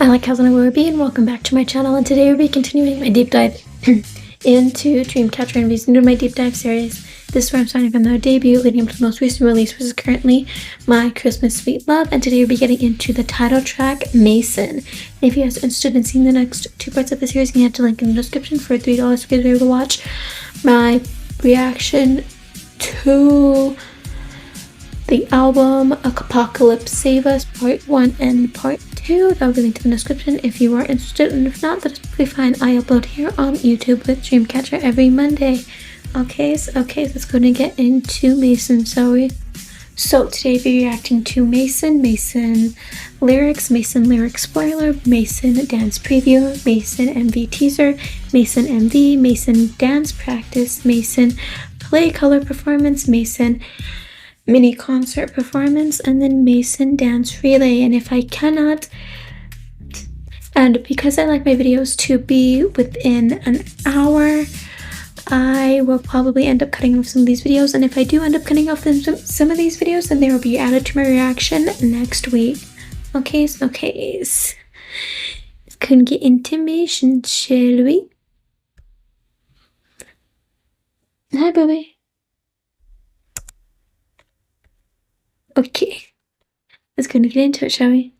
I like Cousin Ruby and welcome back to my channel, and today we'll be continuing my deep dive into Dreamcatcher and into my deep dive series. This is where I'm starting from the debut leading up to the most recent release, which is currently My Christmas Sweet Love, and today we'll be getting into the title track, Maison. And if you guys are interested in seeing the next two parts of the series, you can head to the link in the description for $3 to be able to watch my reaction to the album Apocalypse Save Us Part 1 and Part 2. That'll be linked in the description if you are interested, and if not, that is perfectly fine. I upload here on YouTube with Dreamcatcher every Monday. Okay, so let's go and get into Maison, shall we? So today we'll be reacting to Maison lyrics, Maison lyric spoiler, Maison dance preview, Maison MV teaser, Maison MV, Maison dance practice, Maison play color performance, Maison mini concert performance, and then Maison dance relay. And if I cannot, and because I like my videos to be within an hour, I will probably end up cutting off some of these videos, and if I do end up cutting off some of these videos, then they will be added to my reaction next week. Okay, let's go and get into Maison, shall we? Hi, baby. Okay, let's go and get into it, shall we?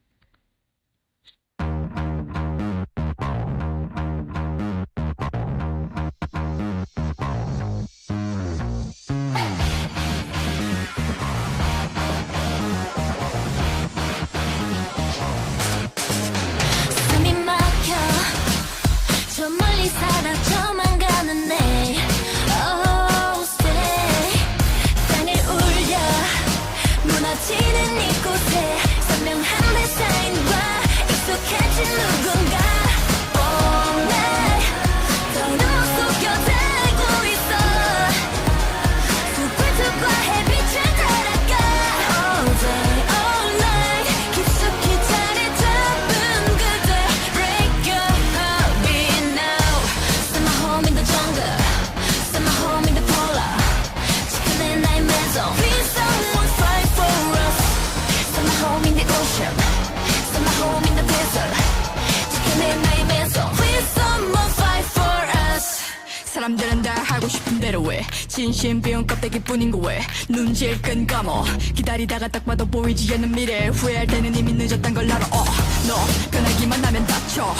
사람들은 다 하고 싶은 대로 해. 진심 비운 껍데기뿐인 거 왜 눈질 끈 감어. 기다리다가 딱 봐도 보이지 않는 미래. 후회할 때는 이미 늦었단 걸 알아. 너 변하기만 하면 다쳐.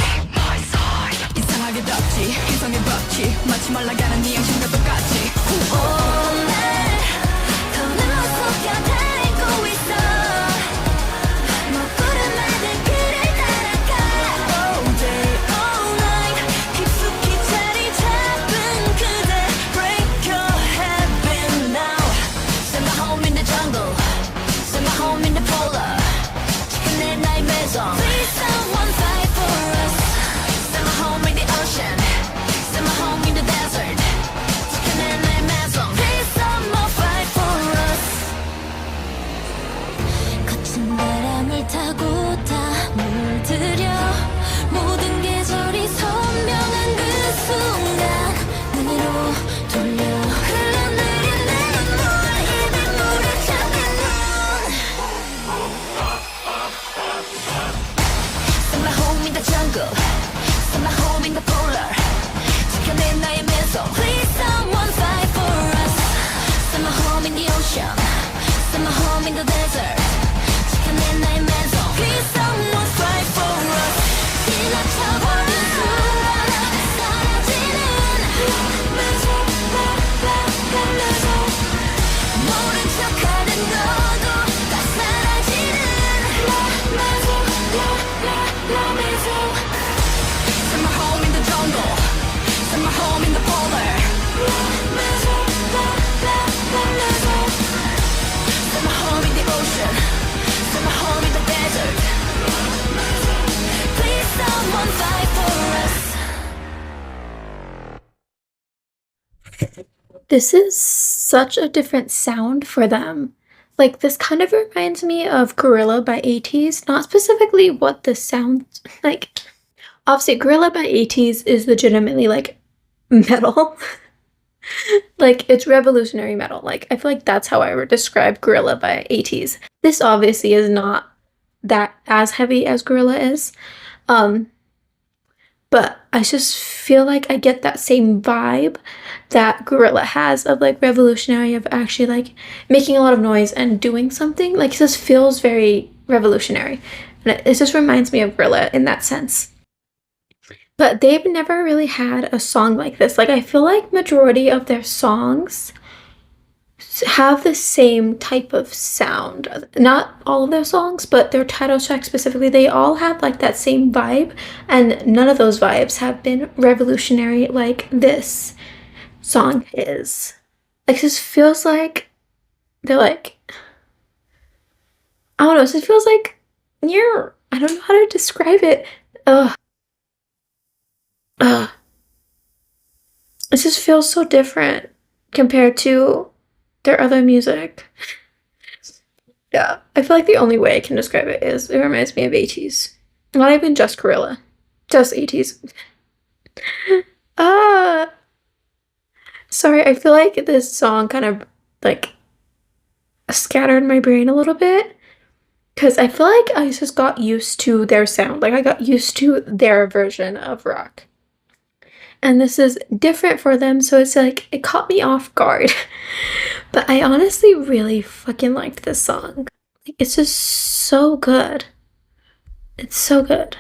이상하게 덥지 이성의 법칙 마치 말라가는 네 양심과 똑같이. 오늘 더는 속여다니고 있어. 먹구름만은 그를 따라가. All day all night 깊숙이 자리 잡은 그대. Break your habit now. Send my home in the jungle. Send my home in the polar. 지금 내 나의 Maison. Please someone fight for us. Send my home in the ocean. Send my home in the desert. 지금 내 나의 Maison. Please someone fight for us. 거친 바람을 타고 다 물들여 모든 계절이 선명한 그 순간 눈으로 돌려 흘러내린 내 눈물 입이 물에 잠긴 눈. Send my home in the jungle. Send my home in the polar. 지켜내 나의 Maison. Please someone fight for us. Send my home in the ocean. Send my home in the desert. 지켜내 나의 Maison. Please someone fight for us. 지나쳐버린 순간 사라지는 Maison. Maison. 모른 척하는 너도 다 사라지는 Maison. Maison. Send my home in the jungle. Send my home in the polar. Maison. Maison. Send my home in the ocean. Send my home in the desert. Please someone fight for us. This is such a different sound for them. Like, this kind of reminds me of Gorilla by ATEEZ. Not specifically what this sounds like. Obviously, Gorilla by ATEEZ is legitimately, like, metal. Like, it's revolutionary metal. Like, I feel like that's how I would describe Gorilla by ATEEZ. This obviously is not that as heavy as Gorilla is. But I just feel like I get that same vibe that Gorilla has of like revolutionary, of actually like making a lot of noise and doing something. Like it just feels very revolutionary. And it just reminds me of Gorilla in that sense. But they've never really had a song like this. Like I feel like majority of their songs have the same type of sound. Not all of their songs, but their title track specifically, they all have like that same vibe, and none of those vibes have been revolutionary like this song is. Like, it just feels like they're like, I don't know, it just feels like, yeah, I don't know how to describe it. Ugh. Ugh. It just feels so different compared to their other music. Yeah, I feel like the only way I can describe it is it reminds me of 80s. Not even just Gorilla, just 80s. Sorry, I feel like this song kind of like scattered my brain a little bit because I feel like I just got used to their sound. Like I got used to their version of rock. And this is different for them, so it's like it caught me off guard. But I honestly really fucking liked this song. Like, it's just so good. It's so good.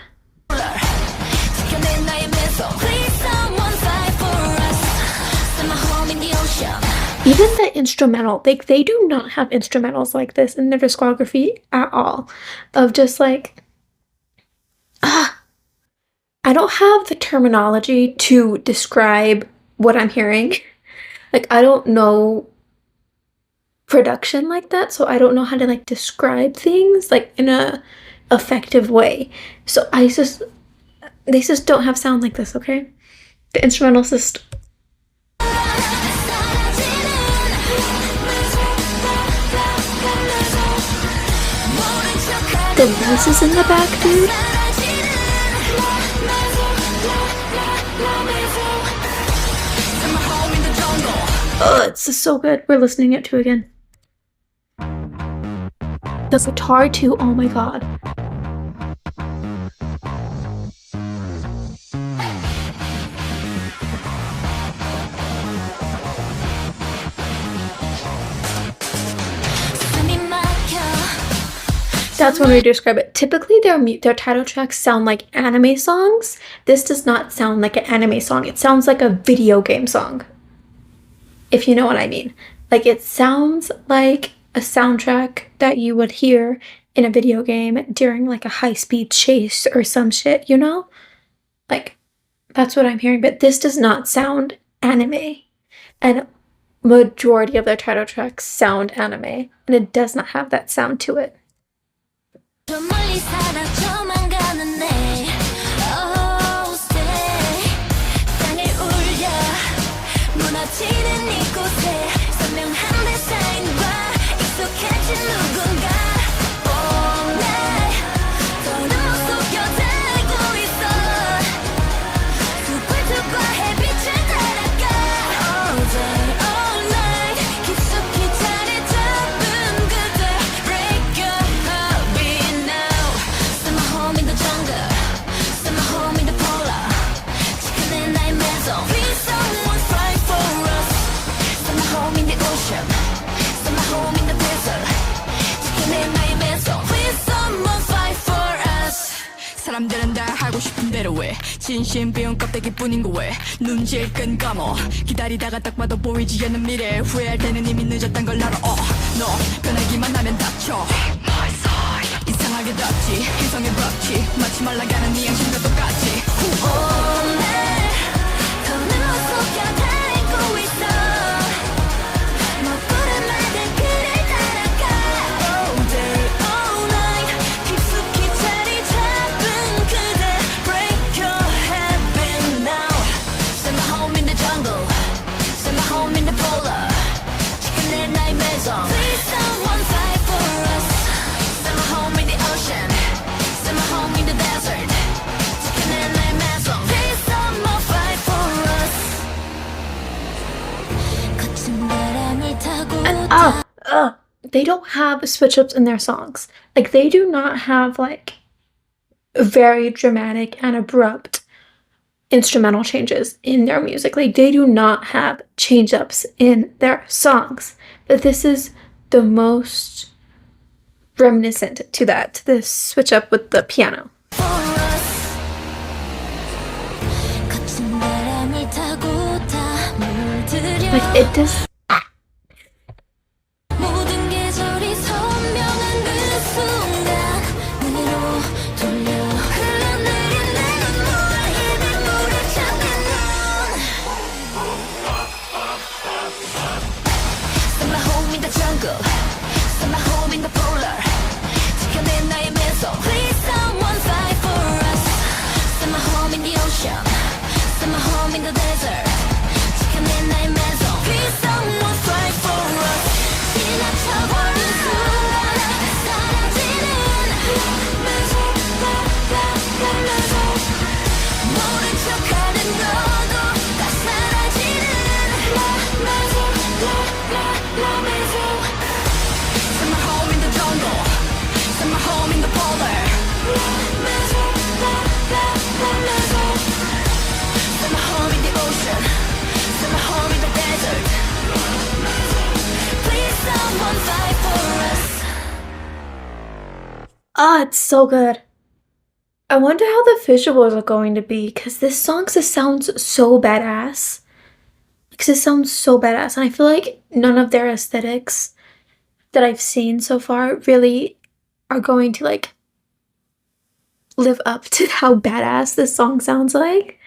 Even the instrumental, like they do not have instrumentals like this in their discography at all. Of just like, I don't have the terminology to describe what I'm hearing. Like I don't know production like that, so I don't know how to like describe things like in a effective way. So they just don't have sound like this, okay? The instrumental's just the voices in the back, dude. Oh, it's just so good. We're listening it to again. The guitar too, oh my god. That's one way to describe it. Typically, their title tracks sound like anime songs. This does not sound like an anime song. It sounds like a video game song, if you know what I mean. Like, it sounds like a soundtrack that you would hear in a video game during, like, a high-speed chase or some shit, you know? Like, that's what I'm hearing. But this does not sound anime. And majority of their title tracks sound anime. And it does not have that sound to it. 사람들은 다 하고 싶은 대로 해 진심 비운 껍데기뿐인 거 왜 눈질 끈 감어 기다리다가 딱 봐도 보이지 않는 미래 후회할 때는 이미 늦었단 걸 알아 너 변하기만 하면 다쳐 이상하게 덥지 이성의 법칙 마치 말라가는 네 양심과 똑같이 오늘 더는 속여달고 있어 먹구름마다 그를 따라가 all day all night 깊숙이 자리 잡은 그대 break your habit now send my home in the jungle send my home in the polar 지켜내 나의 maison please someone fight for us send my home in the ocean send my home in the desert 지켜내 나의 maison please someone fight for us 거친 바람을 타고 They don't have switch ups in their songs. Like, they do not have like very dramatic and abrupt instrumental changes in their music. Like, they do not have change ups in their songs, but this is the most reminiscent to that, to the switch up with the piano. Like, it just 모든 계절이 선명한 그 순간 눈으로 돌려 흘러내린 내 눈물 입에 물을 찾는 넌 Send my home in the jungle Send my home in the polar 지켜낸 나의 Maison Please someone fight for us Send my home in the ocean Send my home in the desert 지켜낸 나의 Maison Please someone fight for us 지나쳐버린 순간 사라지는 Maison Maison 모른 척하는 너도 다 사라지는 Maison Maison Send my home in the jungle Send my home in the polar Maison Maison Send my home in the ocean Send my home in the desert Please someone fight for us it's so good. I wonder how the visuals are going to be, because this song just sounds so badass. Because it sounds so badass, and I feel like none of their aesthetics that I've seen so far really are going to like live up to how badass this song sounds like.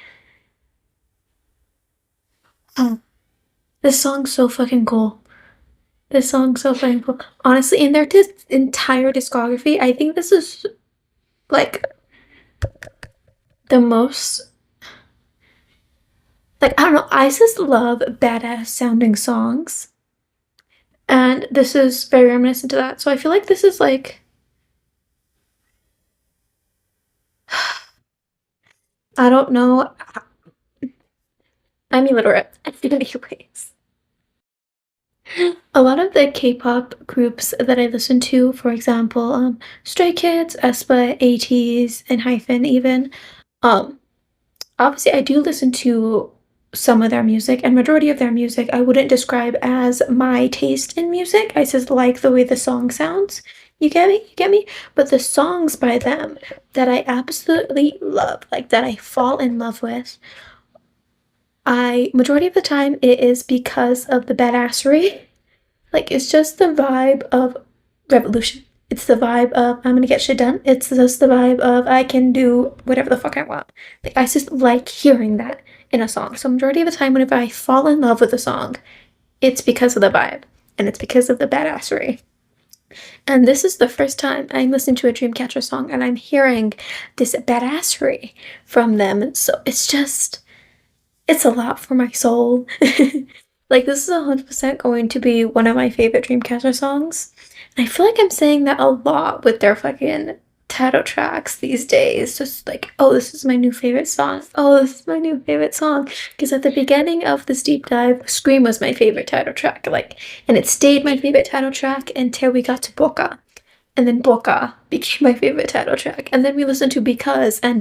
This song's so fucking cool. This song's so fucking cool. Honestly, in their entire discography, I think this is like the most, like, I don't know, I just love badass sounding songs. And this is very reminiscent to that. So I feel like this is like, I don't know. I'm illiterate. Anyways. A lot of the K-pop groups that I listen to, for example, Stray Kids, aespa, ATEEZ, and Hyphen even, obviously I do listen to some of their music, and majority of their music I wouldn't describe as my taste in music. I just like the way the song sounds. You get me? You get me? But the songs by them that I absolutely love, like that I fall in love with, majority of the time it is because of the badassery. Like, it's just the vibe of revolution. It's the vibe of I'm gonna get shit done. It's just the vibe of I can do whatever the fuck I want. Like, I just like hearing that in a song. So majority of the time whenever I fall in love with a song, it's because of the vibe and it's because of the badassery. And this is the first time I'm listening to a Dreamcatcher song and I'm hearing this badassery from them. And so it's a lot for my soul. Like, this is 100% going to be one of my favorite Dreamcatcher songs. And I feel like I'm saying that a lot with their fucking title tracks these days. Just like, oh, this is my new favorite song. Oh, this is my new favorite song. Because at the beginning of this deep dive, Scream was my favorite title track. Like, and it stayed my favorite title track until we got to Boca. And then Boca became my favorite title track. And then we listened to Because and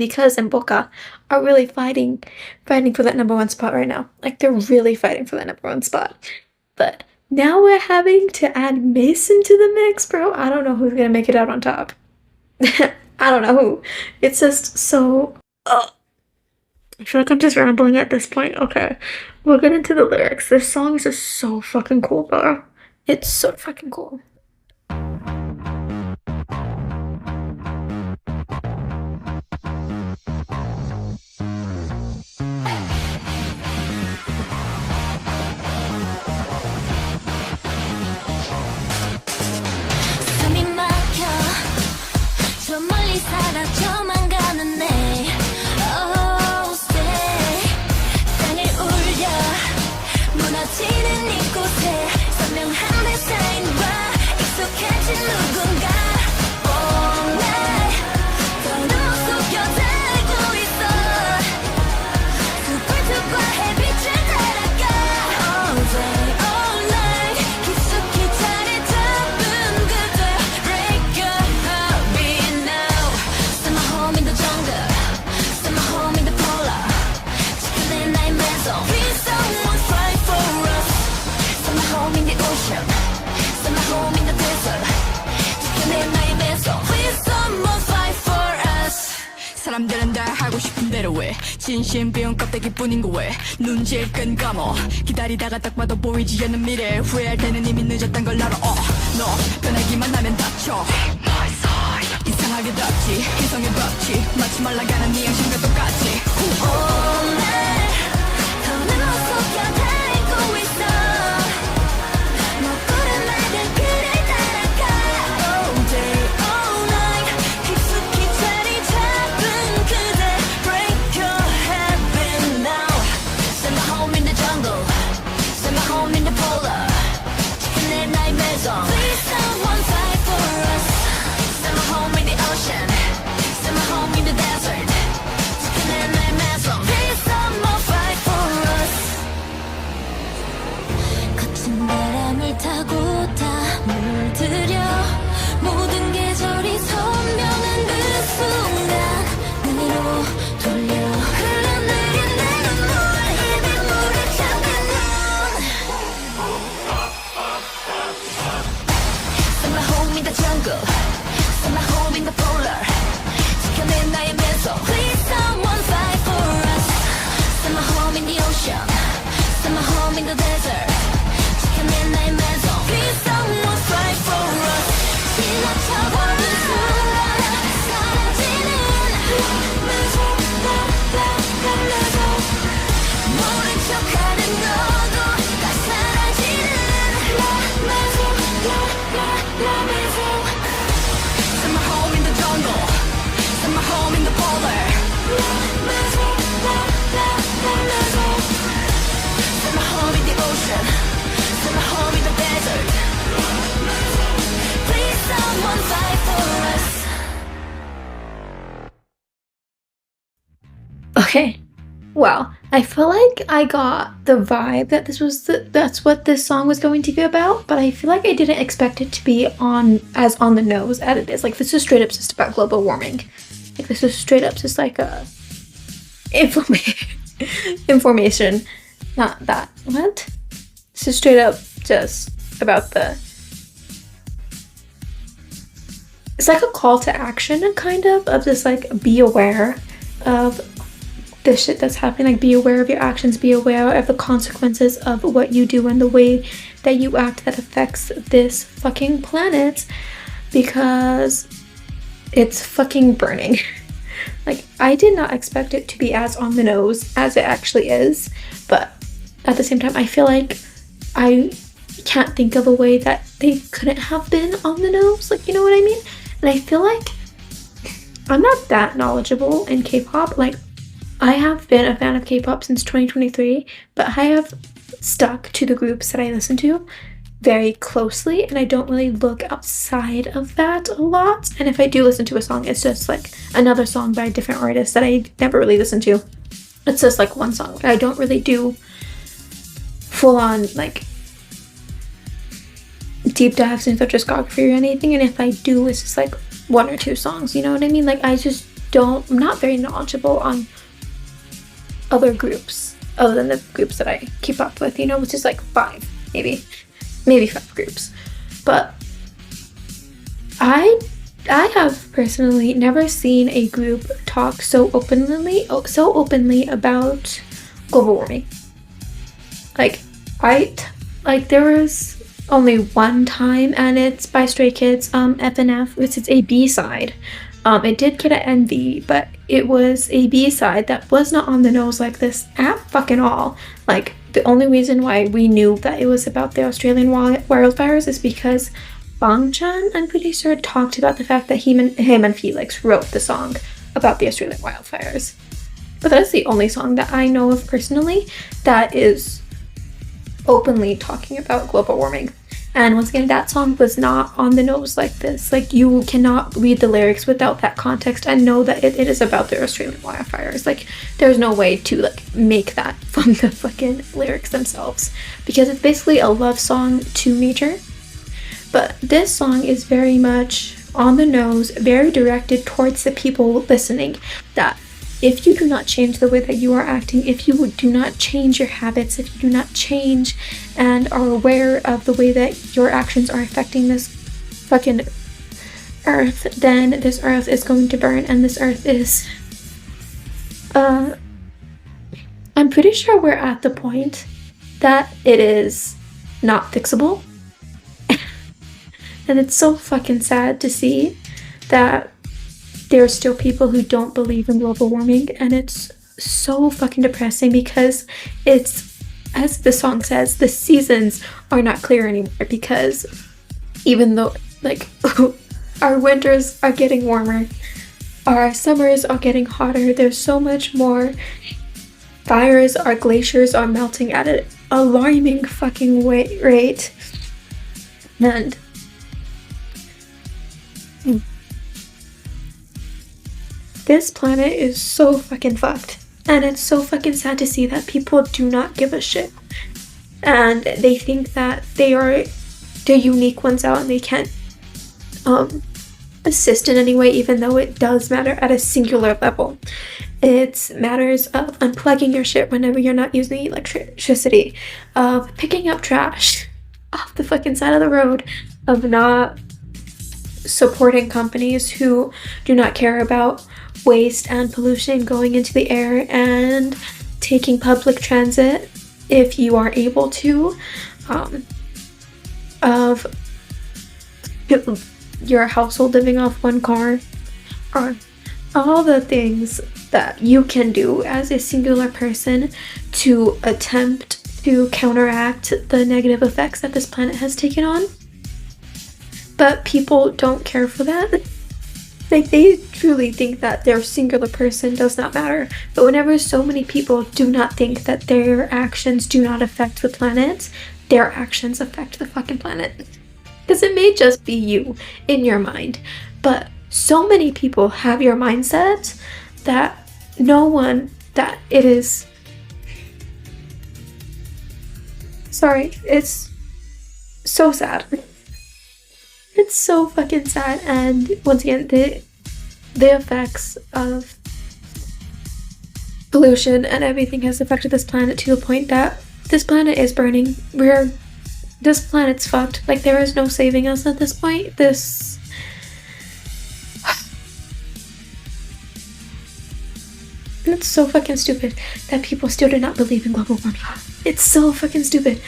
Boca are really fighting for that number one spot right now. Like, they're really fighting for that number one spot. But now we're having to add Maison to the mix, bro. I don't know who's gonna make it out on top. I don't know who. It's just so... I feel like I'm just rambling at this point. Okay, we'll get into the lyrics. This song is just so fucking cool, bro. It's so fucking cool. 숨이 막혀 저 멀리 사라져만 가는 내 Oh say 땅을 울려 무너지는 이곳에 선명한 데사인과 익숙해진 누군가 All night 더욱 속여들고 있어 숲불들과 햇빛을 따라가 All day all night 깊숙이 자리 잡은 그대 Break your heart beat now Send my home 사람들은 다 하고 싶은 대로 해 진심 비운 껍데기뿐인 거왜 눈질 끈 감어 기다리다가 딱 봐도 보이지 않는 미래 후회할 때는 이미 늦었단 걸 알아 너 변하기만 하면 다쳐 이상하게 덥지 이성의 법칙 마치 말라가는 네 양심과 똑같이 오늘 더는 못 속여 달고 있어 먹구름 맑은 그를 따라가 All day all night 깊숙이 자리 잡은 그대 Break your habit now Send me home in the jungle Send me home in the polar 지켜내 나의 Maison Please someone fight for us Send me home in the ocean Send me home in the desert 지켜내 나의 Maison Please someone fight for us 거친 바람을 타고 다 물들여 모든 계절이 선명한 그 순간 눈으로 돌려 흘러내린 내 눈물 이 빗물에 잠긴 눈 Send me home in the jungle Send me home in the polar 지켜내 나의 Maison Please someone fight for us Send me home in the ocean Send me home in the desert 지켜내 나의 Maison Please someone fight for us 지나쳐버린 순간 사라지는 Maison Maison 모른 척하는 너도 다 사라지는 Maison Maison Send me home in the jungle Send me home in the polar Maison Maison Send me home in the ocean Send me home in the desert Please someone fight for us Okay. Wow. I feel like I got the vibe that that's what this song was going to be about, but I feel like I didn't expect it to be on the nose as it is. Like, this is straight up just about global warming. Like, this is straight up just like a information. Not that. What? This is straight up just about it's like a call to action, kind of just like, be aware of the shit that's happening. Like, be aware of your actions, be aware of the consequences of what you do and the way that you act that affects this fucking planet, because it's fucking burning. Like, I did not expect it to be as on the nose as it actually is, but at the same time, I feel like I can't think of a way that they couldn't have been on the nose, like, you know what I mean? And I feel like I'm not that knowledgeable in K-pop. Like, I have been a fan of K-pop since 2023, but I have stuck to the groups that I listen to very closely, and I don't really look outside of that a lot. And if I do listen to a song, it's just like another song by a different artist that I never really listen to. It's just like one song. I don't really do full on like deep dives into discography or anything, and if I do, it's just like one or two songs, you know what I mean? Like, I'm not very knowledgeable on other groups other than the groups that I keep up with, you know, which is like five, maybe 5 groups. But I have personally never seen a group talk so openly about global warming. There was only one time, and it's by Stray Kids, FNF, which is a B-side. It did get an MV, but it was a B-side that was not on the nose like this at fucking all. Like, the only reason why we knew that it was about the Australian wildfires is because Bangchan, I'm pretty sure, talked about the fact that him and Felix wrote the song about the Australian wildfires. But that's the only song that I know of personally that is openly talking about global warming. And once again, that song was not on the nose like this. Like, you cannot read the lyrics without that context and know that it is about the Australian wildfires. Like, there's no way to like make that from the fucking lyrics themselves, because it's basically a love song to nature. But this song is very much on the nose, very directed towards the people listening, that if you do not change the way that you are acting, if you do not change your habits, if you do not change and are aware of the way that your actions are affecting this fucking earth, then this earth is going to burn, and this earth is pretty sure we're at the point that it is not fixable. And it's so fucking sad to see that there are still people who don't believe in global warming, and it's so fucking depressing because it's, as the song says, the seasons are not clear anymore, because even though, like, our winters are getting warmer, our summers are getting hotter, there's so much more fires, our glaciers are melting at an alarming fucking rate, and this planet is so fucking fucked. And it's so fucking sad to see that people do not give a shit. And they think that they are the unique ones out and they can't assist in any way, even though it does matter at a singular level. It matters of unplugging your shit whenever you're not using electricity, of picking up trash off the fucking side of the road, of not supporting companies who do not care about waste and pollution going into the air, and taking public transit if you are able to, of your household living off one car, or all the things that you can do as a singular person to attempt to counteract the negative effects that this planet has taken on. But people don't care for that. Like, they truly think that their singular person does not matter. But whenever so many people do not think that their actions do not affect the planet, their actions affect the fucking planet. Because it may just be you in your mind, but so many people have your mindset that that it is... Sorry, it's so sad. It's so fucking sad, and once again, the effects of pollution and everything has affected this planet to the point that this planet is burning. This planet's fucked. Like, there is no saving us at this point. It's so fucking stupid that people still do not believe in global warming. It's so fucking stupid.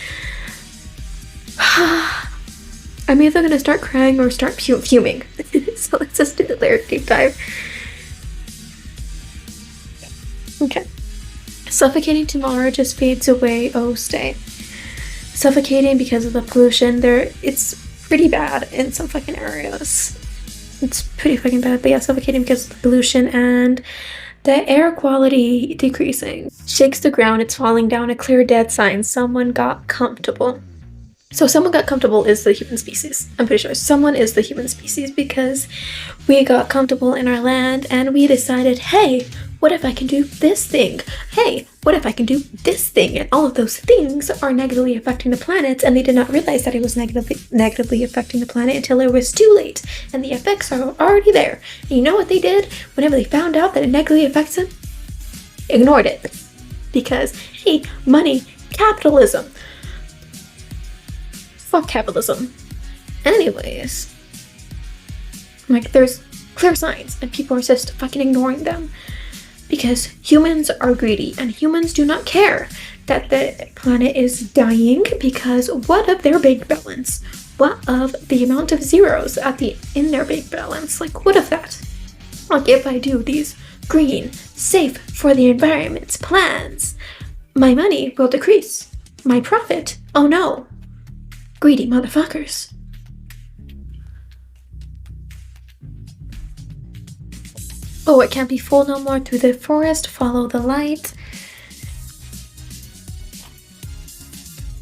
I'm either gonna start crying or start fuming. So let's just do the lyric deep dive. Okay. Suffocating tomorrow just fades away, oh stay. Suffocating because of the pollution. It's pretty bad in some fucking areas. It's pretty fucking bad, but yeah, suffocating because of the pollution and the air quality decreasing. Shakes the ground, it's falling down, a clear dead sign. Someone got comfortable. So someone got comfortable is the human species. I'm pretty sure someone is the human species, because we got comfortable in our land and we decided, hey, what if I can do this thing? Hey, what if I can do this thing? And all of those things are negatively affecting the planet, and they did not realize that it was negatively affecting the planet until it was too late, and the effects are already there. And you know what they did whenever they found out that it negatively affects them? Ignored it. Because, hey, money, capitalism. Fuck capitalism. Anyways, like, there's clear signs and people are just fucking ignoring them because humans are greedy and humans do not care that the planet is dying, because what of their bank balance? What of the amount of zeros in their bank balance? Like, what of that? Like, if I do these green, safe for the environment plans, my money will decrease. My profit, oh no. Greedy motherfuckers. Oh, it can't be full no more. Through the forest, follow the light.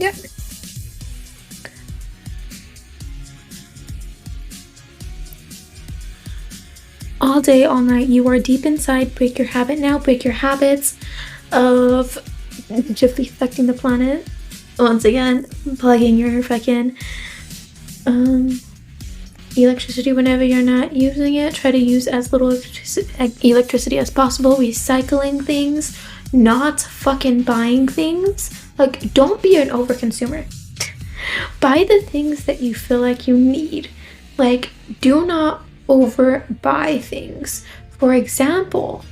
Yep. All day, all night, you are deep inside. Break your habit now. Break your habits of negatively affecting the planet. Once again, plugging your fucking electricity whenever you're not using it. Try to use as little electricity as possible. Recycling things, not fucking buying things. Like, don't be an overconsumer. Buy the things that you feel like you need. Like, do not overbuy things. For example,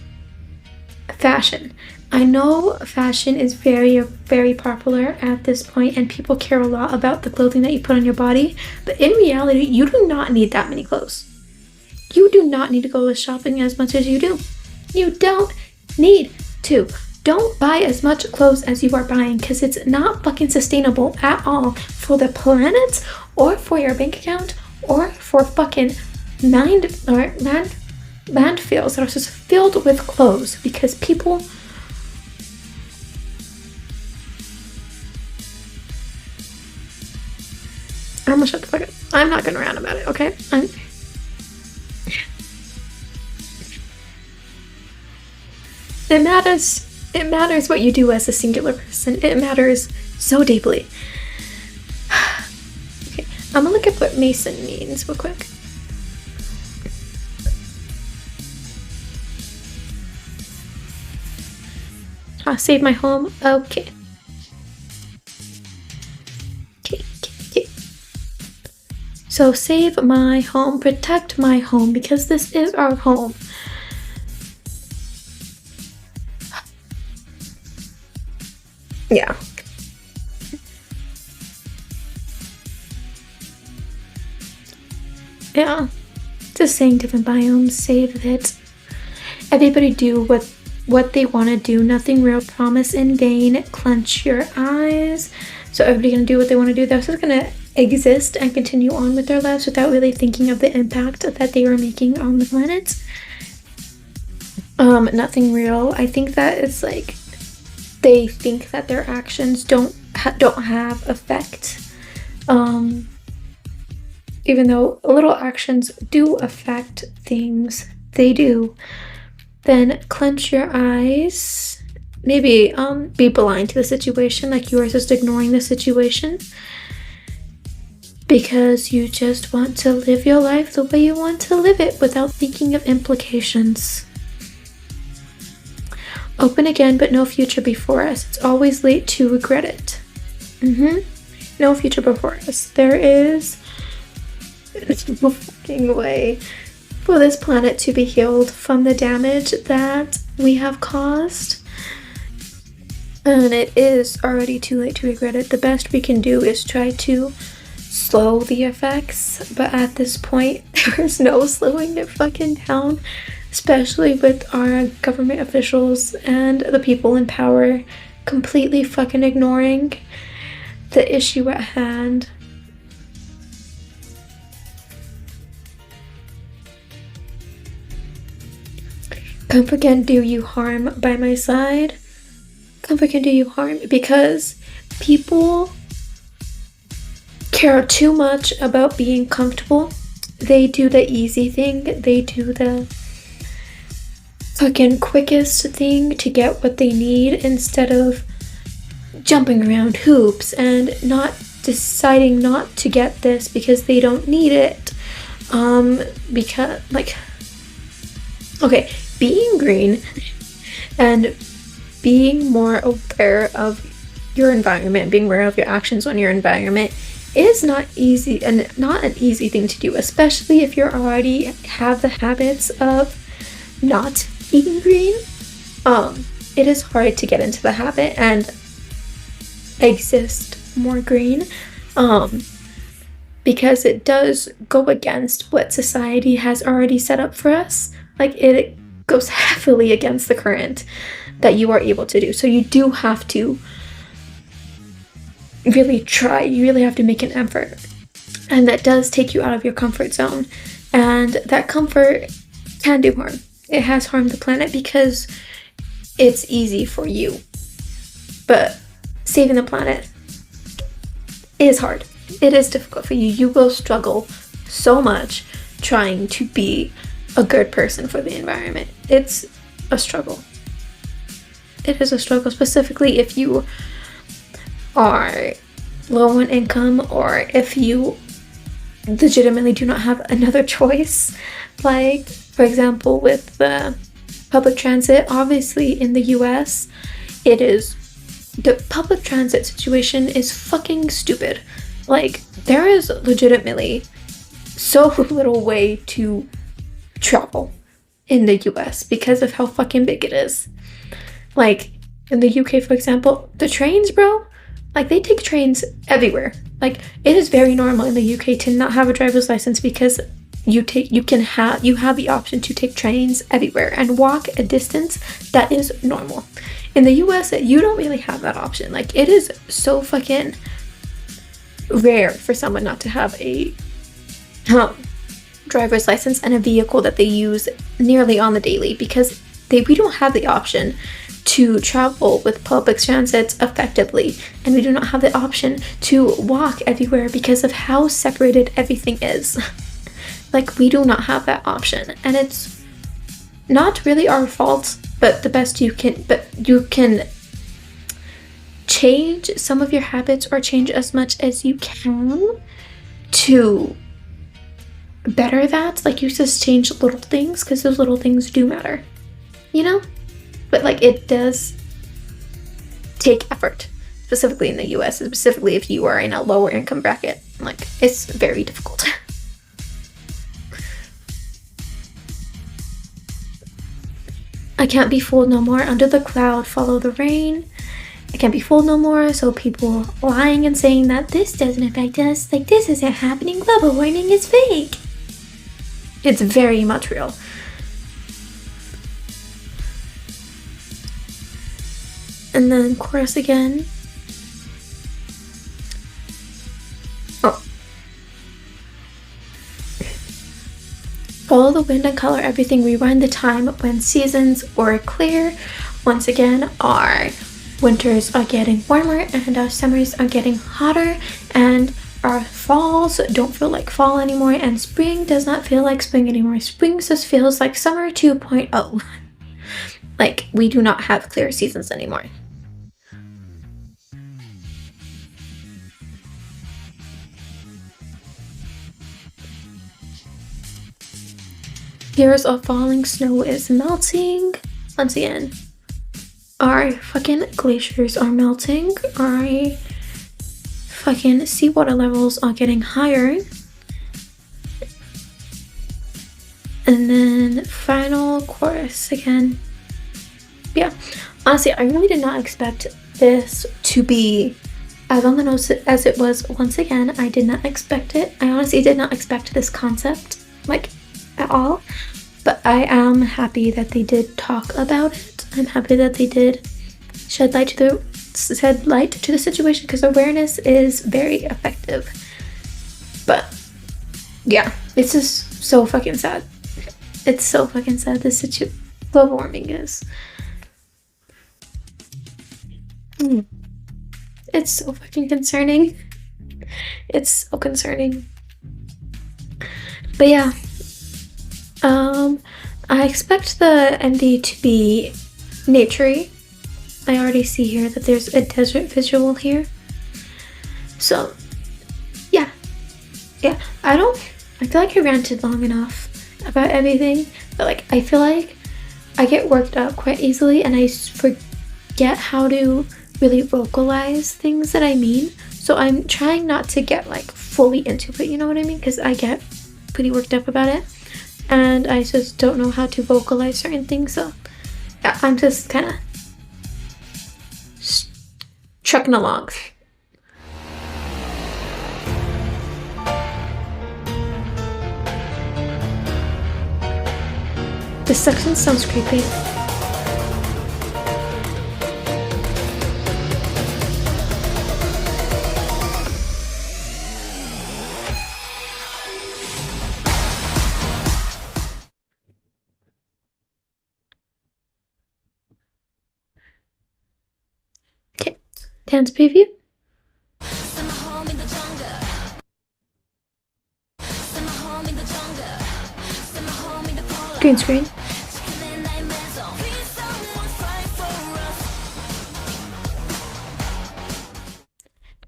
fashion. I know fashion is very, very popular at this point, and people care a lot about the clothing that you put on your body, but in reality, you do not need that many clothes. You do not need to go shopping as much as you do. You don't need to. Don't buy as much clothes as you are buying, because it's not fucking sustainable at all for the planet, or for your bank account, or for fucking landfills that are just filled with clothes, because people... I'm gonna shut the fuck up. I'm not gonna rant about it, okay? It matters what you do as a singular person. It matters so deeply. Okay, I'm gonna look up what Maison means real quick. Save my home. Okay. So save my home, protect my home, because this is our home. Yeah. Yeah. Just saying different biomes, save it. Everybody do what they want to do. Nothing real, promise in vain. Clench your eyes. So everybody gonna do what they want to do. They're just gonna exist and continue on with their lives without really thinking of the impact that they are making on the planet. Nothing real. I think that it's like they think that their actions don't have effect. Even though little actions do affect things, they do. Then clench your eyes. Maybe be blind to the situation, like you are just ignoring the situation because you just want to live your life the way you want to live it without thinking of implications. Open again, but no future before us. It's always late to regret it. No future before us. There is no fucking way for this planet to be healed from the damage that we have caused. And it is already too late to regret it. The best we can do is try to slow the effects, but at this point, there's no slowing it fucking down, especially with our government officials and the people in power completely fucking ignoring the issue at hand. Comfort can do you harm by my side. Comfort can do you harm because people care too much about being comfortable. They do the easy thing. They do the fucking quickest thing to get what they need instead of jumping around hoops and not deciding not to get this because they don't need it. Because, like, okay, being green and being more aware of your environment, being aware of your actions on your environment is not easy and not an easy thing to do, especially if you already have the habits of not eating green. It is hard to get into the habit and exist more green, because it does go against what society has already set up for us. Like, it goes heavily against the current that you are able to do. So you do have to really try. You really have to make an effort. And that does take you out of your comfort zone. And that comfort can do harm. It has harmed the planet because it's easy for you. But saving the planet is hard. It is difficult for you. You will struggle so much trying to be a good person for the environment. It's a struggle. It is a struggle, specifically if you are low on income or if you legitimately do not have another choice. Like, for example, with the public transit, obviously in the US, the public transit situation is fucking stupid. Like, there is legitimately so little way to travel in the US because of how fucking big it is. Like, in the UK, for example, the trains, bro, like they take trains everywhere. Like it is very normal in the UK to not have a driver's license because you have the option to take trains everywhere and walk a distance that is normal. In the US, you don't really have that option. Like it is so fucking rare for someone not to have a driver's license and a vehicle that they use nearly on the daily because we don't have the option to travel with public transit effectively, and we do not have the option to walk everywhere because of how separated everything is. Like we do not have that option, and it's not really our fault, but you can change some of your habits or change as much as you can to better that. Like you just change little things because those little things do matter, you know? But like it does take effort, specifically in the US, specifically if you are in a lower income bracket. Like it's very difficult. I can't be fooled no more. Under the cloud, follow the rain. I can't be fooled no more. So people lying and saying that this doesn't affect us, like this isn't happening, global warming is fake. It's very much real. And then chorus again. Oh. Follow the wind and color everything. Rewind the time when seasons were clear. Once again, our winters are getting warmer and our summers are getting hotter, and our falls don't feel like fall anymore, and spring does not feel like spring anymore. Spring just feels like summer 2.0. Like we do not have clear seasons anymore. Years of falling snow is melting. Once again, our fucking glaciers are melting. Our fucking seawater levels are getting higher. And then final chorus again. Yeah, honestly, I really did not expect this to be as on the nose as it was. Once again, I did not expect it. I honestly did not expect this concept, like, at all. But I am happy that they did talk about it. I'm happy that they did shed light to the situation, because awareness is very effective. But yeah, it's just so fucking sad. It's so fucking sad this global warming is. It's so fucking concerning. It's so concerning. But yeah, I expect the MD to be naturey. I already see here that there's a desert visual here. So yeah. I feel like I ranted long enough about everything, but like I feel like I get worked up quite easily and I forget how to really vocalize things that I mean. So I'm trying not to get like fully into it, you know what I mean? Because I get pretty worked up about it and I just don't know how to vocalize certain things. So yeah, I'm just kind of trucking along. This section sounds creepy. Okay, dance preview. Green screen.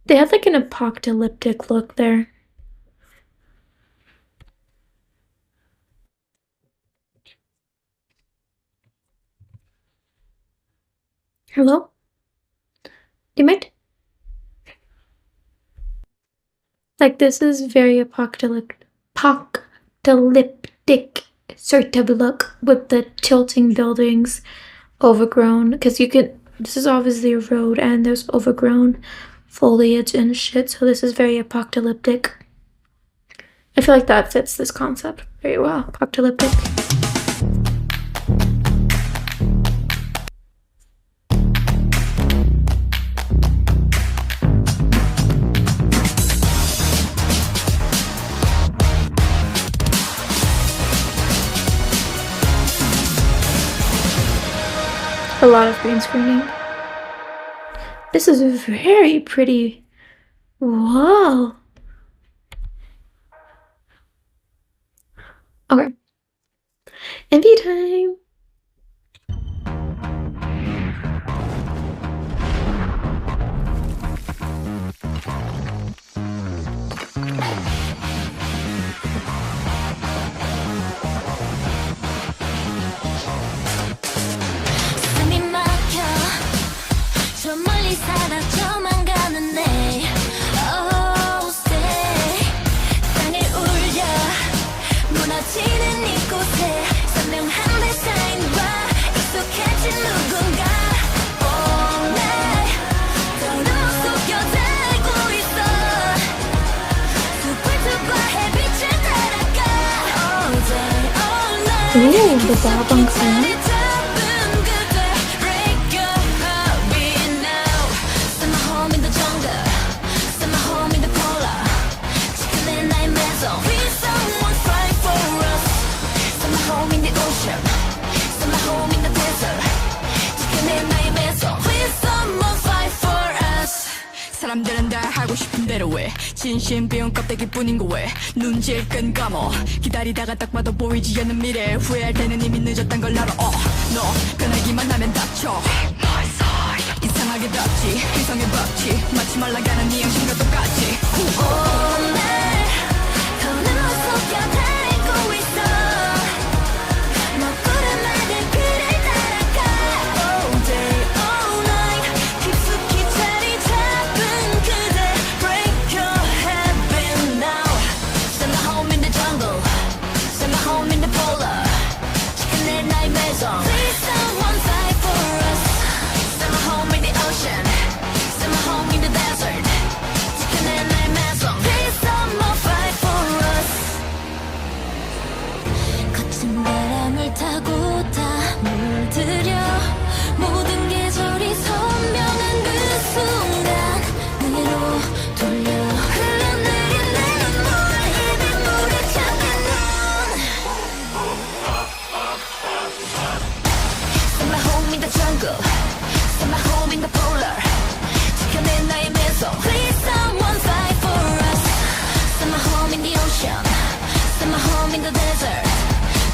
They had like an apocalyptic look there. Hello? Do you mind? Like this is very apocalyptic sort of look with the tilting buildings, overgrown, because you could this is obviously a road and there's overgrown foliage and shit, so this is very apocalyptic. I feel like that fits this concept very well. Apocalyptic. A lot of green screening. This is very pretty. Whoa. Okay. MV time. 숨이 막혀 저 멀리 사라져만 가는 내 Oh say 땅을 울려 무너지는 이곳에 선명한 데자인과 익숙해진 누군가 All night 걸음 속여들고 있어 숲불들과 햇빛을 따라가 All day all night Ooh, the Bobong sound. 사람들은 다 하고 싶은 대로 해 진심 비운 껍데기뿐인 거 왜 눈질 끈 감어 기다리다가 딱 봐도 보이지 않는 미래 후회할 때는 이미 늦었단 걸 알아 너 꺼내기만 하면 다쳐 이상하게 덥지 이성의 법칙 마치 말라가는 네 양심과 똑같이 All night 거울로 속여달고 있어 먹구름만은 그를 따라가 All day all night 깊숙이 자리 잡은 그대 Break your habit now Send me home in the jungle Send me home in the polar 지켜내 나의 Maison Please someone fight for us Send me home in the ocean Send me home in the desert 지켜내 나의 Maison Please someone fight for us 거친 바람을 타고 다 물들여 모든 계절이 선명한 그 순간 내로 돌려 흘러내린 내 눈물 이 빗물에 잠긴 눈 Send me home in the jungle Send me home in the polar 지켜내 나의 Maison Please someone fight for us Send me home in the ocean Send me home in the desert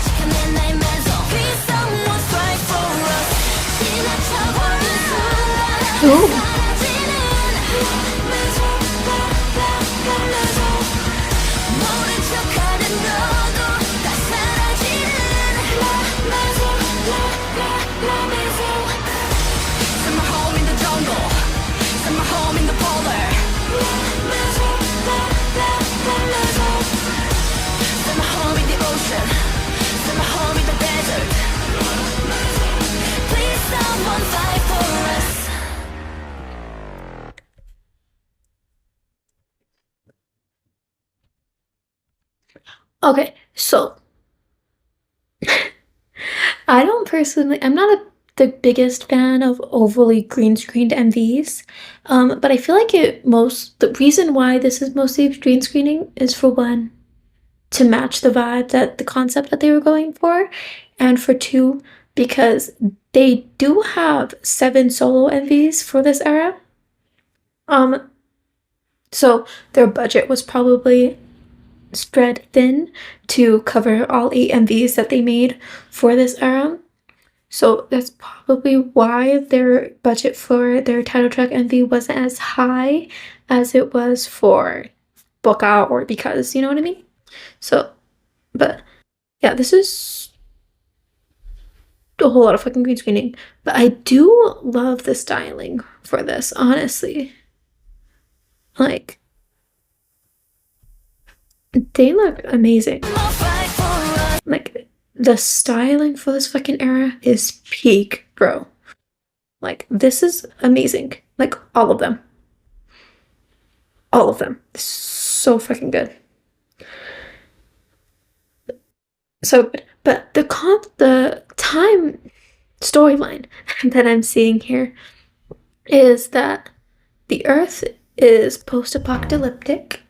지켜내 나의 Maison Please someone fight for us 지나쳐버린 순간 Ooh. 사라지는 Maison Maison 모른 척하는 너도 다 사라지는 Maison Maison Send me home in the jungle Send me home in the polar Maison Maison Send me home in the ocean Send me home in the desert Please someone fight for us Okay, so I'm not the biggest fan of overly green screened MVs, but I feel like the reason why this is mostly green screening is for one, to match the vibe the concept that they were going for, and for two, because they do have 7 solo MVs for this era. So their budget was probably spread thin to cover all 8 MVs that they made for this era. So that's probably why their budget for their title track MV wasn't as high as it was for Book Out or Because, you know what I mean? So, but yeah, this is a whole lot of fucking green screening. But I do love the styling for this, honestly. Like, they look amazing. Like, the styling for this fucking era is peak, bro. Like, this is amazing. Like, all of them. All of them. So fucking good. So good. But the time storyline that I'm seeing here is that the Earth is post-apocalyptic,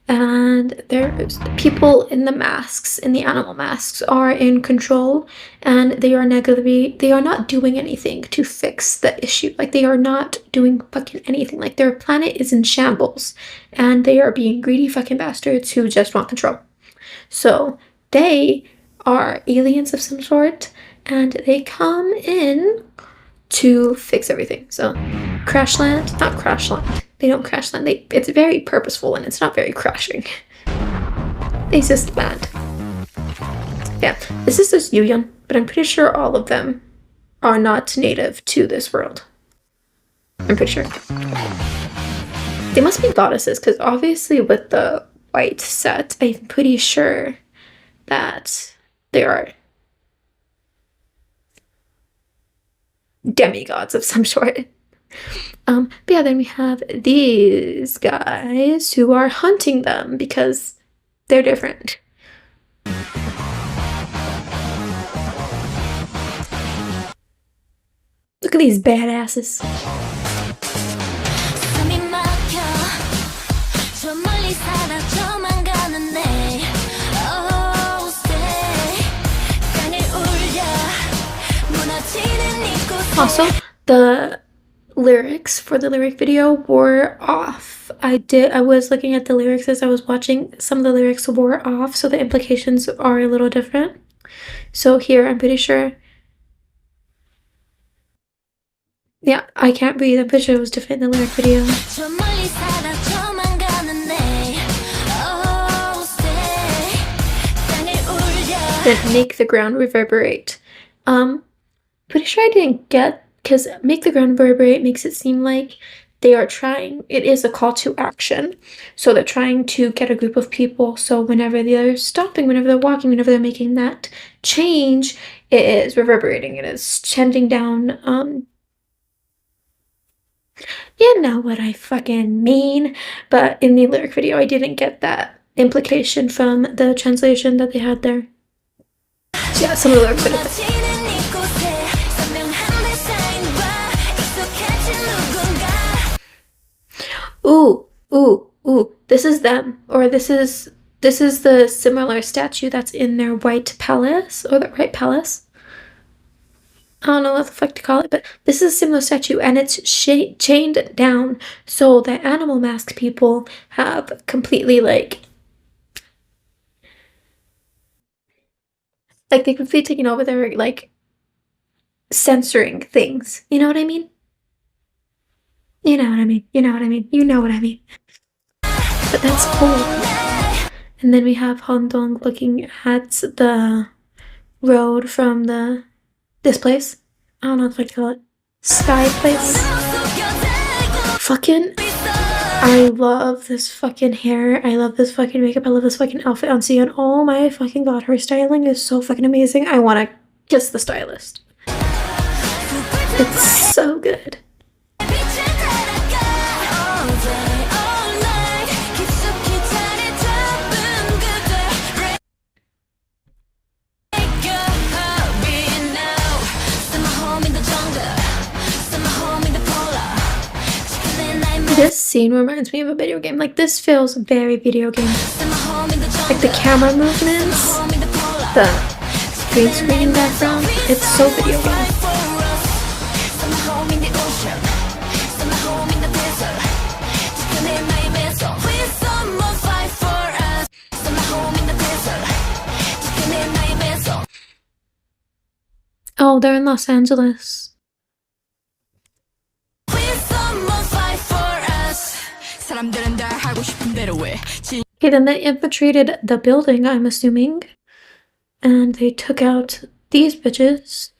and there's people in the masks, in the animal masks, are in control, and they are not doing anything to fix the issue. Like, they are not doing fucking anything. Like, their planet is in shambles, and they are being greedy fucking bastards who just want control. So they are aliens of some sort, and they come in to fix everything. So crash land, not crash land. They don't crash land. It's very purposeful, and it's not very crashing. They just land. Yeah, this is just Yuyeon, but I'm pretty sure all of them are not native to this world. I'm pretty sure. They must be goddesses, because obviously with the white set, I'm pretty sure that they are demigods of some sort. But yeah, then we have these guys who are hunting them because they're different. Look at these badasses. Also, the lyrics for the lyric video were off. I was looking at the lyrics as I was watching. Some of the lyrics were off, so the implications are a little different. So here, I'm pretty sure. Yeah, I can't breathe. I'm pretty sure it was different in the lyric video. Then make the ground reverberate. Pretty sure I didn't get, because make the ground reverberate makes it seem like they are trying, it is a call to action. So they're trying to get a group of people. So whenever they're stopping, whenever they're walking, whenever they're making that change, it is reverberating. It is chanting down, you know what I fucking mean. But in the lyric video, I didn't get that implication from the translation that they had there. So yeah, some of the lyrics are different. Ooh, this is them, or this is the similar statue that's in their white palace, or the white palace. I don't know what the fuck to call it, but this is a similar statue, and it's chained down, so the animal mask people have completely, like they completely taken over. They're, like, censoring things. You know what I mean? You know what I mean. You know what I mean. You know what I mean. But that's cool. And then we have Hondong looking at the road from this place. I don't know what to call it. Sky place. Fucking, I love this fucking hair. I love this fucking makeup. I love this fucking outfit on Sion. Oh my fucking god, her styling is so fucking amazing. I want to kiss the stylist. It's so good. This scene reminds me of a video game. Like, this feels very video game. Like, the camera movements, the green screen background, it's so video game. Oh, they're in Los Angeles. Okay, then they infiltrated the building, I'm assuming. And they took out these bitches.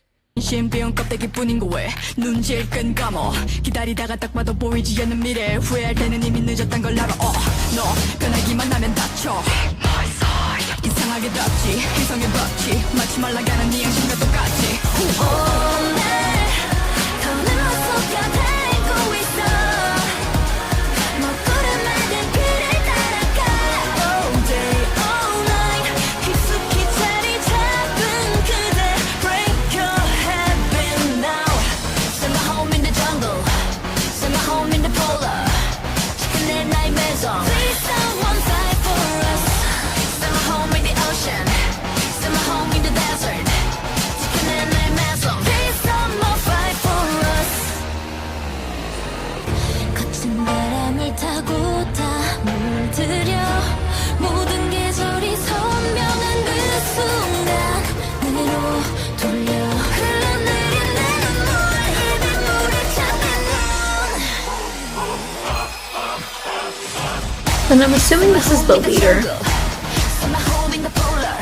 And I'm assuming this is the leader. Summer home in the polar.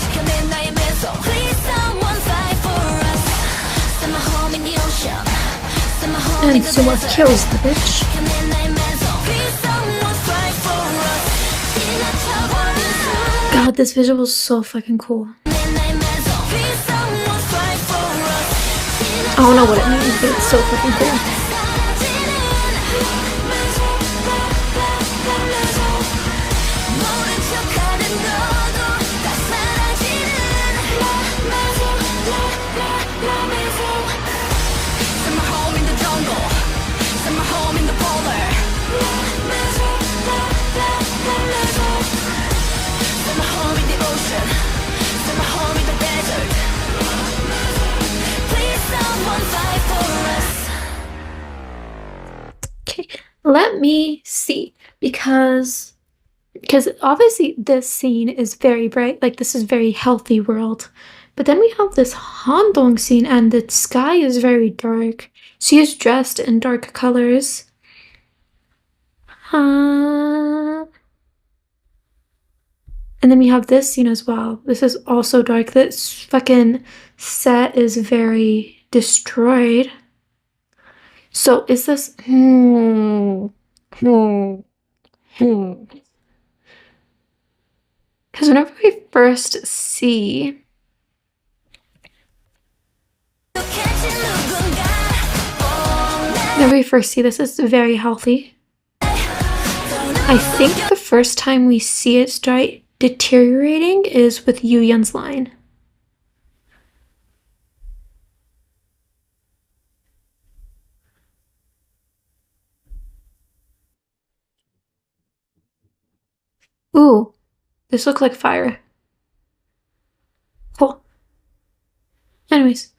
지켜낸 나의 Maison. Please someone fight for us. Summer home in the ocean. Summer home in And the Suma desert. kills the bitch. 지켜낸 나의 Maison. Please someone fight for us. 지나쳐버린 God, this visual is so fucking cool. 나의 Maison. Please someone fight for us. I don't know what it means, but it's so fucking cool. 모른 척하는 너도 다 사라지는 Summer home in the jungle. Summer home in the polar. Summer home in the ocean. Summer home in the desert. Please someone fight for us. Okay, let me see, because obviously this scene is very bright, like this is very healthy world, but then we have this Handong scene and the sky is very dark. She is dressed in dark colors. And then we have this scene as well. This is also dark. This fucking set is very destroyed. So is this because whenever we first see this, it's very healthy. I think the first time we see it start deteriorating is with Yu Yun's line. Ooh, this looks like fire. Cool. Anyways.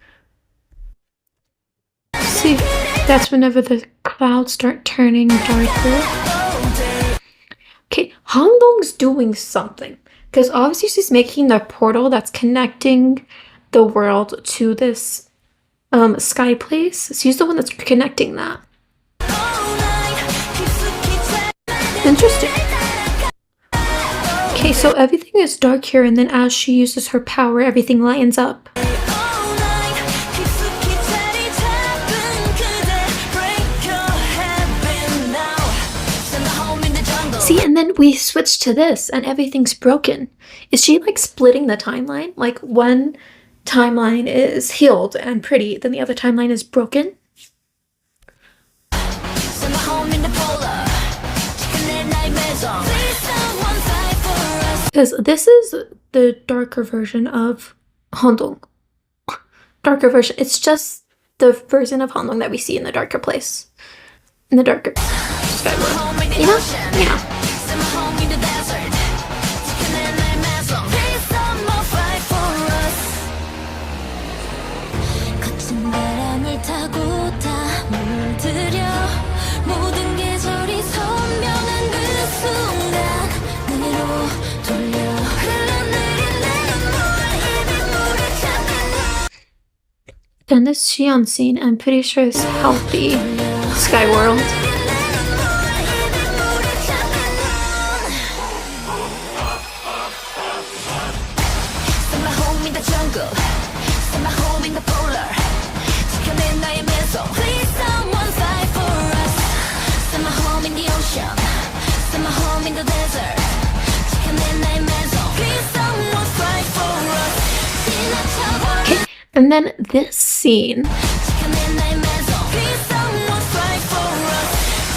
See, that's whenever the clouds start turning darker. Okay, Hangdong's doing something. Because obviously she's making the portal that's connecting the world to this sky place. She's the one that's connecting that. Interesting. Okay, so everything is dark here, and then as she uses her power, everything lines up. See, and then we switch to this, and everything's broken. Is she like splitting the timeline? Like one timeline is healed and pretty, then the other timeline is broken? Because this is the darker version of Handong. Darker version. It's just the version of Handong that we see in the darker place. In the darker sky world. You know? Yeah. Then this Xi'an scene, I'm pretty sure is healthy sky world. And then this scene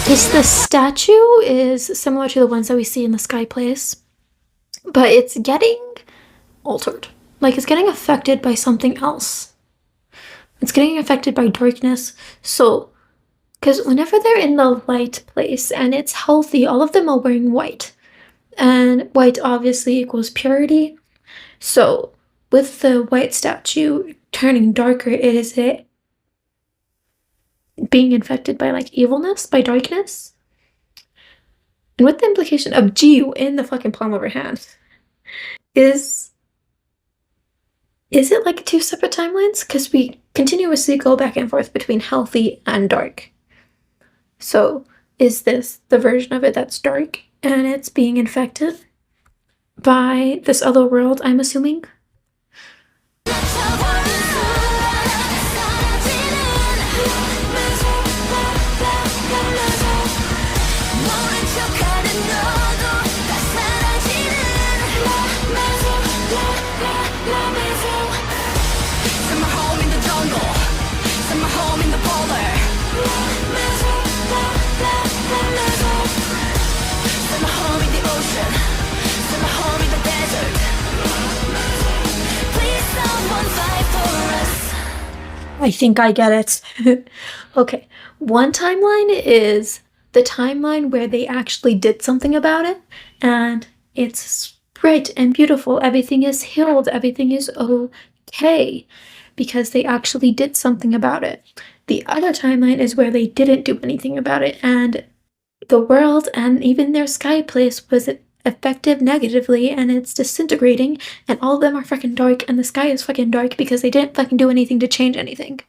is the statue is similar to the ones that we see in the Sky Place, but it's getting altered. Like it's getting affected by something else. It's getting affected by darkness. So, because whenever they're in the light place and it's healthy, all of them are wearing white. And white obviously equals purity. So, with the white statue turning darker, is it being infected by like evilness, by darkness? And with the implication of Jiu in the fucking palm of her hand, is it like two separate timelines? Because we continuously go back and forth between healthy and dark. So is this the version of it that's dark? and it's being infected by this other world, I'm assuming. I think I get it. Okay, one timeline is the timeline where they actually did something about it, and it's bright and beautiful. Everything is healed. Everything is okay because they actually did something about it. The other timeline is where they didn't do anything about it, and the world and even their sky place was affected negatively, and it's disintegrating, and all of them are fucking dark, and the sky is fucking dark because they didn't fucking do anything to change anything.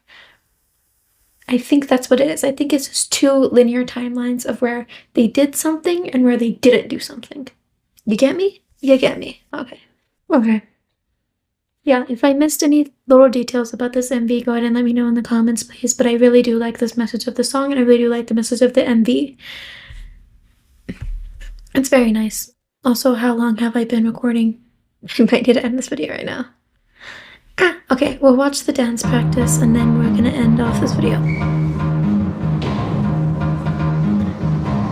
I think that's what it is. I think it's just two linear timelines of where they did something and where they didn't do something. You get me? You get me. Okay. Okay. Yeah, if I missed any little details about this MV, go ahead and let me know in the comments, please. But I really do like this message of the song, and I really do like the message of the MV. It's very nice. Also, how long have I been recording? I might need to end this video right now. Okay, we'll watch the dance practice and then we're gonna end off this video.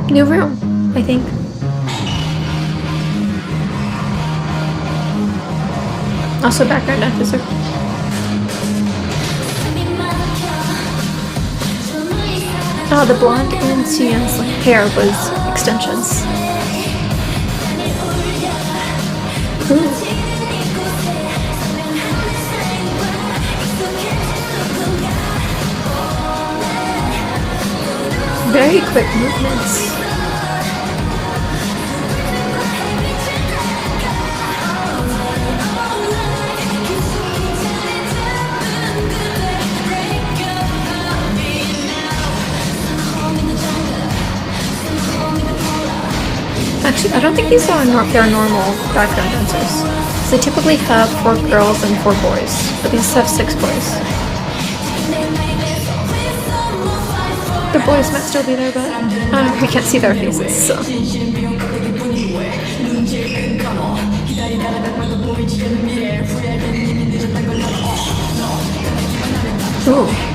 New room, I think. Also background officer. Oh, the blonde in Xian's hair was extensions. Ooh. Very quick movements. Actually, I don't think these are their normal background dancers. They typically have 4 girls and 4 boys, but these have 6 boys. The boys might still be there, but we can't see their faces, so. Ooh.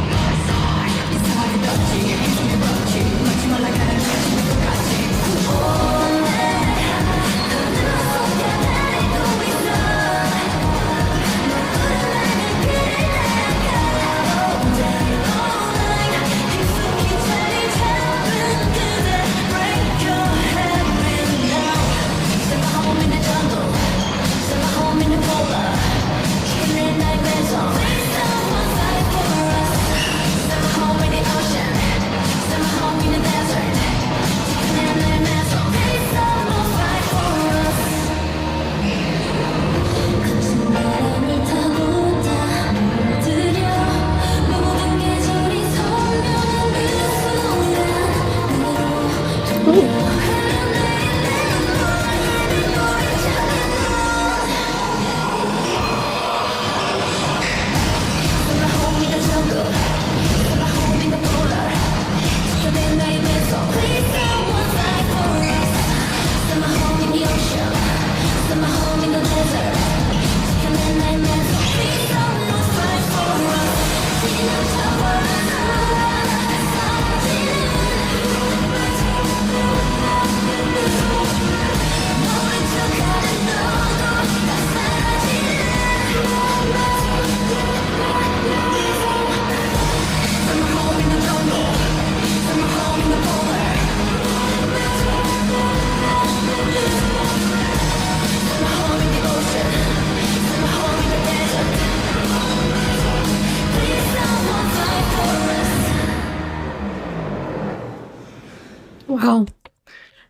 Wow.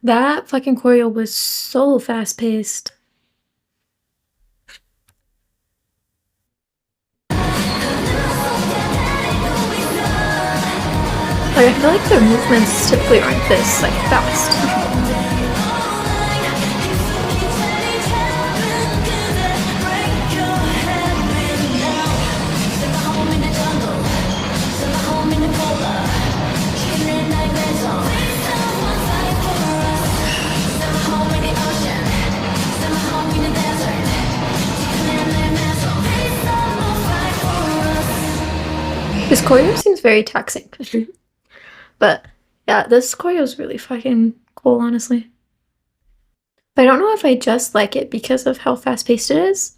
That fucking choreo was so fast-paced. Like, I feel like their movements typically aren't this, like, fast. This choreo seems very taxing. But yeah, this choreo is really fucking cool, honestly. But I don't know if I just like it because of how fast-paced it is,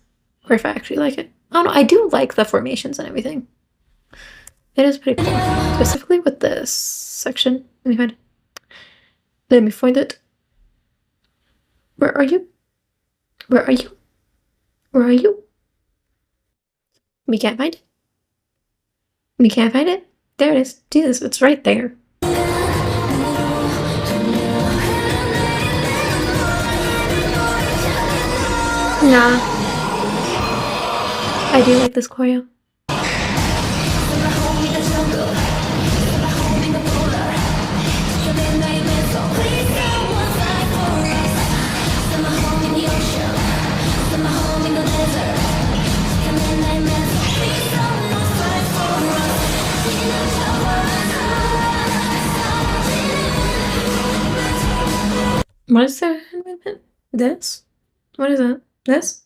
or if I actually like it. I don't know, I do like the formations and everything. It is pretty cool. Specifically with this section. Let me find it. Let me find it. Where are you? Where are you? Where are you? We can't find it. We can't find it. There it is. Jesus, it's right there. Nah. I do like this choreo. What is the hand movement? This? What is that? This?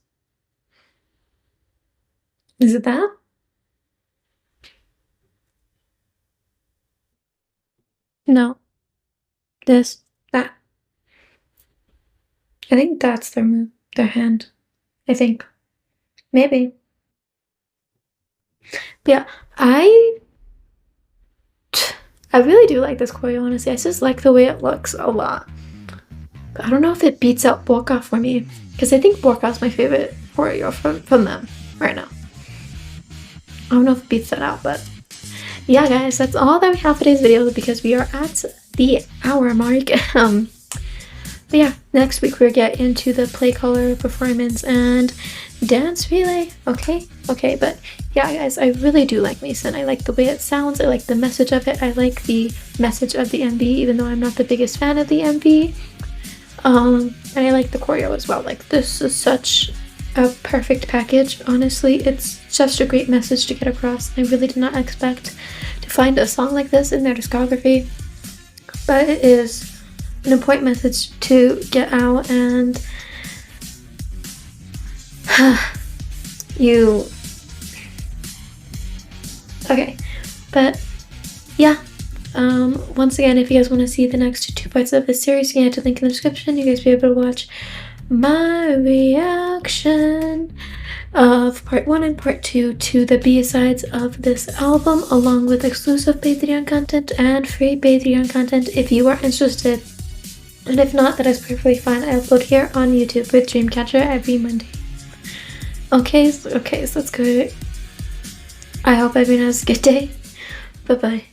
Is it that? No. This. That. I think that's their move. Their hand. I think. Maybe. But yeah, I really do like this choreo, honestly. I just like the way it looks a lot. But I don't know if it beats out Borka for me, because I think Borka is my favorite choreo from them right now. I don't know if it beats that out, but yeah, guys, that's all that we have for today's video because we are at the hour mark. But yeah, next week we'll get into the play color performance and dance relay. Okay, but yeah, guys, I really do like Maison. I like the way it sounds. I like the message of it. I like the message of the MV, even though I'm not the biggest fan of the MV. And I like the choreo as well. Like, this is such a perfect package. Honestly, it's just a great message to get across. I really did not expect to find a song like this in their discography, but it is an important message to get out, and okay, but yeah, once again, if you guys want to see the next 2 parts of this series, you can head to the link in the description. You guys will be able to watch my reaction of part 1 and part 2 to the B-sides of this album, along with exclusive Patreon content and free Patreon content if you are interested. And if not, that is perfectly fine. I upload here on YouTube with Dreamcatcher every Monday. Okay, so that's good. I hope everyone has a good day. Bye-bye.